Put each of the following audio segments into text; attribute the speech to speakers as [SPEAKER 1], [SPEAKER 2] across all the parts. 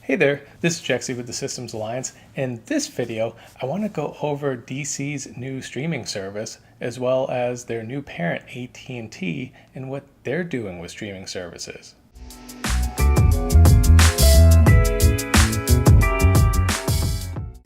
[SPEAKER 1] Hey there, this is Jexy with the Systems Alliance. In this video, I want to go over DC's new streaming service, as well as their new parent AT&T and what they're doing with streaming services.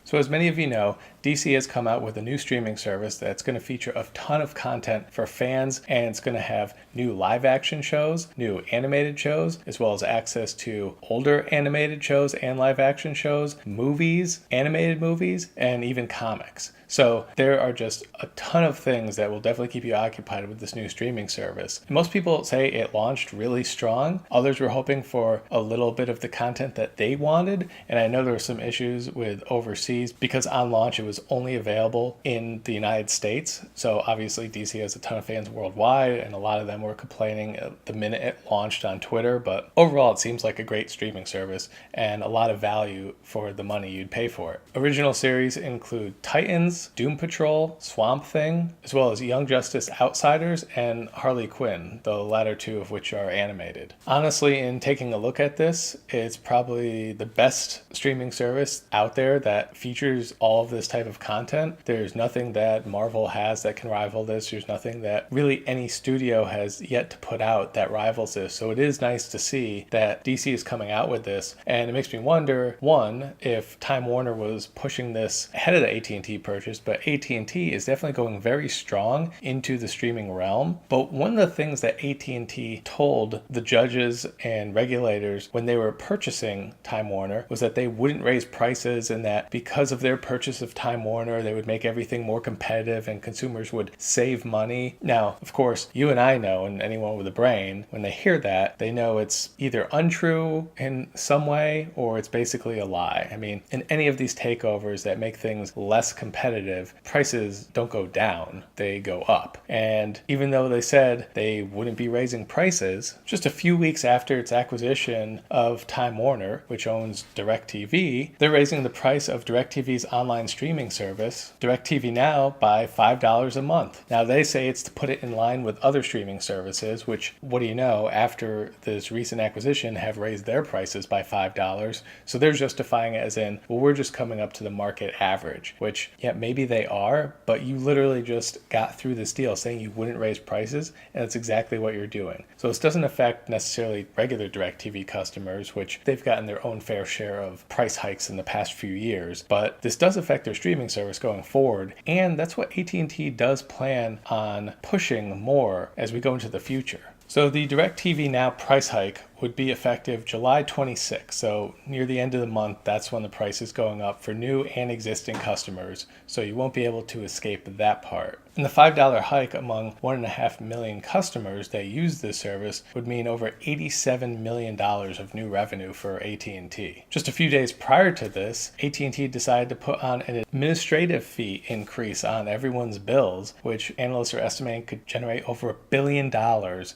[SPEAKER 1] So as many of you know, DC has come out with a new streaming service that's going to feature a ton of content for fans, and it's going to have new live action shows, new animated shows, as well as access to older animated shows and live action shows, movies, animated movies, and even comics. So there are just a ton of things that will definitely keep you occupied with this new streaming service. And most people say it launched really strong. Others were hoping for a little bit of the content that they wanted. And I know there were some issues with overseas because on launch it was only available in the United States. So obviously DC has a ton of fans worldwide, and a lot of them were complaining the minute it launched on Twitter. But overall, it seems like a great streaming service and a lot of value for the money you'd pay for it. Original series include Titans, Doom Patrol, Swamp Thing, as well as Young Justice Outsiders and Harley Quinn, the latter two of which are animated. Honestly, in taking a look at this, it's probably the best streaming service out there that features all of this type of content. There's nothing that Marvel has that can rival this. There's nothing that really any studio has yet to put out that rivals this. So it is nice to see that DC is coming out with this, and it makes me wonder, one, if Time Warner was pushing this ahead of the AT&T purchase, but AT&T is definitely going very strong into the streaming realm. But one of the things that AT&T told the judges and regulators when they were purchasing Time Warner was that they wouldn't raise prices, and that because of their purchase of Time Warner, they would make everything more competitive and consumers would save money. Now, of course, you and I know, and anyone with a brain, when they hear that, they know it's either untrue in some way or it's basically a lie. I mean, in any of these takeovers that make things less competitive, prices don't go down, they go up. And even though they said they wouldn't be raising prices, just a few weeks after its acquisition of Time Warner, which owns DirecTV, they're raising the price of DirecTV's online streaming service, DirecTV Now, by $5 a month. Now, they say it's to put it in line with other streaming services, which, what do you know, after this recent acquisition have raised their prices by $5. So they're justifying it as in, well, we're just coming up to the market average, which, yeah, maybe they are, but you literally just got through this deal saying you wouldn't raise prices, and that's exactly what you're doing. So this doesn't affect necessarily regular DirecTV customers, which they've gotten their own fair share of price hikes in the past few years, but this does affect their streaming service going forward, and that's what AT&T does plan on pushing more as we go into the future. So the DirecTV Now price hike would be effective July 26th. So near the end of the month, that's when the price is going up for new and existing customers. So you won't be able to escape that part. And the $5 hike among 1.5 million customers that use this service would mean over $87 million of new revenue for AT&T. Just a few days prior to this, AT&T decided to put on an administrative fee increase on everyone's bills, which analysts are estimating could generate over $1 billion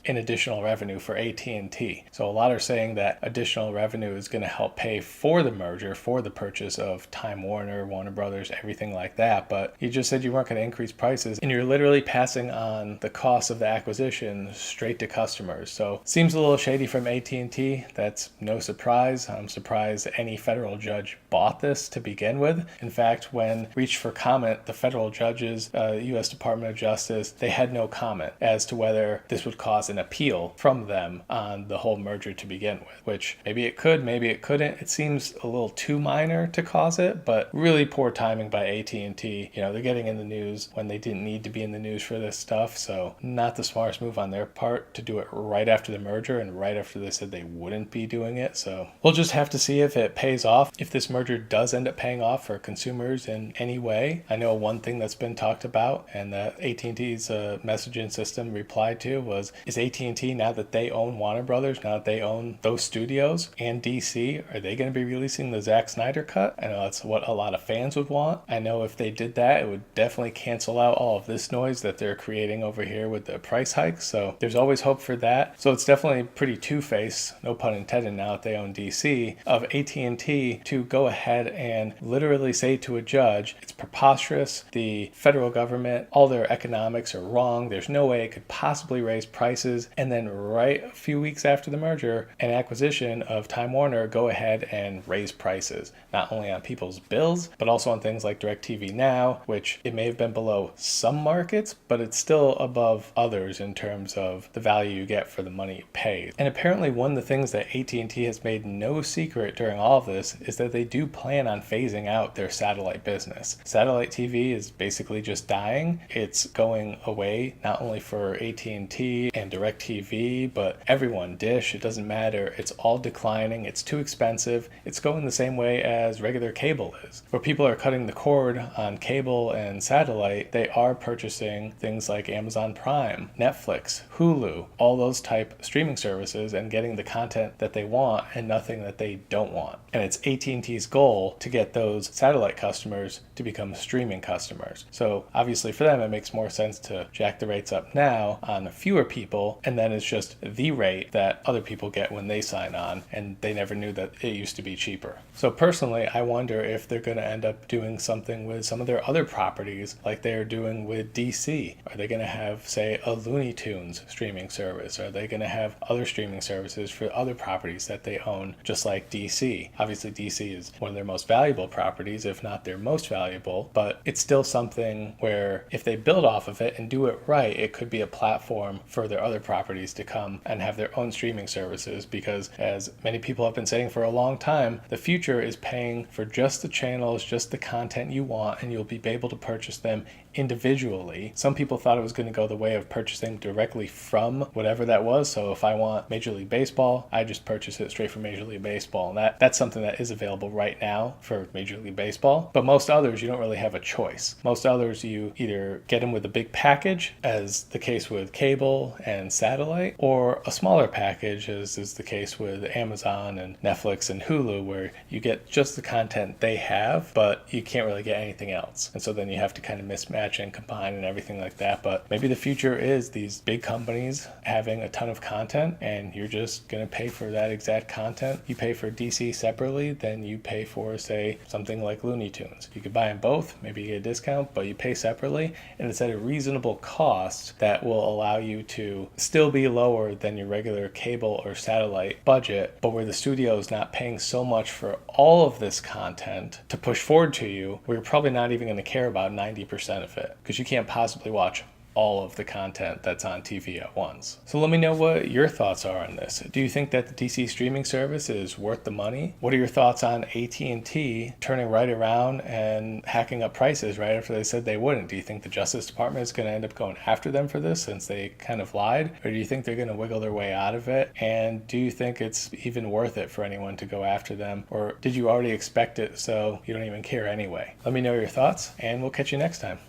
[SPEAKER 1] in additional revenue for AT&T. So a lot are saying that additional revenue is going to help pay for the merger, for the purchase of Time Warner, Warner Brothers, everything like that. But you just said you weren't going to increase prices, and you're literally passing on the cost of the acquisition straight to customers. So seems a little shady from AT&T. That's no surprise. I'm surprised any federal judge bought this to begin with. In fact, when reached for comment, the federal judges, U.S. Department of Justice, they had no comment as to whether this would cause an appeal from them on the whole merger to begin with, which maybe it could, maybe it couldn't. It seems a little too minor to cause it, but really poor timing by AT&T. You know, they're getting in the news when they didn't need to be in the news for this stuff, so not the smartest move on their part to do it right after the merger and right after they said they wouldn't be doing it. So we'll just have to see if it pays off, if this merger does end up paying off for consumers in any way. I know one thing that's been talked about and that AT&T's messaging system replied to was, is AT&T, now that they own Warner Brothers, now that they own those studios and DC, are they going to be releasing the Zack Snyder cut? I know that's what a lot of fans would want. I know if they did that, it would definitely cancel out all of this noise that they're creating over here with the price hikes. So there's always hope for that. So it's definitely pretty two-faced, no pun intended, now that they own DC, of AT&T to go ahead and literally say to a judge, it's preposterous. The federal government, all their economics are wrong. There's no way it could possibly raise prices. And then right a few weeks after the merger, merger and acquisition of Time Warner go ahead and raise prices, not only on people's bills, but also on things like DirecTV Now, which it may have been below some markets, but it's still above others in terms of the value you get for the money you pay. And apparently one of the things that AT&T has made no secret during all of this is that they do plan on phasing out their satellite business. Satellite TV is basically just dying. It's going away, not only for AT&T and DirecTV, but everyone, Dish, it doesn't matter. It's all declining. It's too expensive. It's going the same way as regular cable is. Where people are cutting the cord on cable and satellite, they are purchasing things like Amazon Prime, Netflix, Hulu, all those type streaming services and getting the content that they want and nothing that they don't want. And it's AT&T's goal to get those satellite customers to become streaming customers. So obviously for them, it makes more sense to jack the rates up now on fewer people, and then it's just the rate that other people get when they sign on, and they never knew that it used to be cheaper. So personally, I wonder if they're going to end up doing something with some of their other properties like they're doing with DC. Are they going to have, say, a Looney Tunes streaming service? Are they going to have other streaming services for other properties that they own, just like DC? Obviously, DC is one of their most valuable properties, if not their most valuable, but it's still something where if they build off of it and do it right, it could be a platform for their other properties to come and have their own streaming services, because as many people have been saying for a long time, the future is paying for just the channels, just the content you want, and you'll be able to purchase them individually. Some people thought it was going to go the way of purchasing directly from whatever that was. So if I want Major League Baseball, I just purchase it straight from Major League Baseball. And that's something that is available right now for Major League Baseball. But most others, you don't really have a choice. Most others, you either get them with a big package, as the case with cable and satellite, or a smaller package, as is the case with Amazon and Netflix and Hulu, where you get just the content they have, but you can't really get anything else. And so then you have to kind of mismatch and combine and everything like that. But maybe the future is these big companies having a ton of content, and you're just going to pay for that exact content. You pay for DC separately, then you pay for, say, something like Looney Tunes. You could buy them both, maybe you get a discount, but you pay separately, and it's at a reasonable cost that will allow you to still be lower than your regular cable or satellite budget, but where the studio is not paying so much for all of this content to push forward to you, where you're probably not even going to care about 90% of it, because you can't possibly watch all of the content that's on TV at once. So let me know what your thoughts are on this. Do you think that the DC streaming service is worth the money? What are your thoughts on AT&T turning right around and hacking up prices right after they said they wouldn't? Do you think the Justice Department is going to end up going after them for this since they kind of lied? Or do you think they're going to wiggle their way out of it? And do you think it's even worth it for anyone to go after them? Or did you already expect it so you don't even care anyway? Let me know your thoughts, and we'll catch you next time.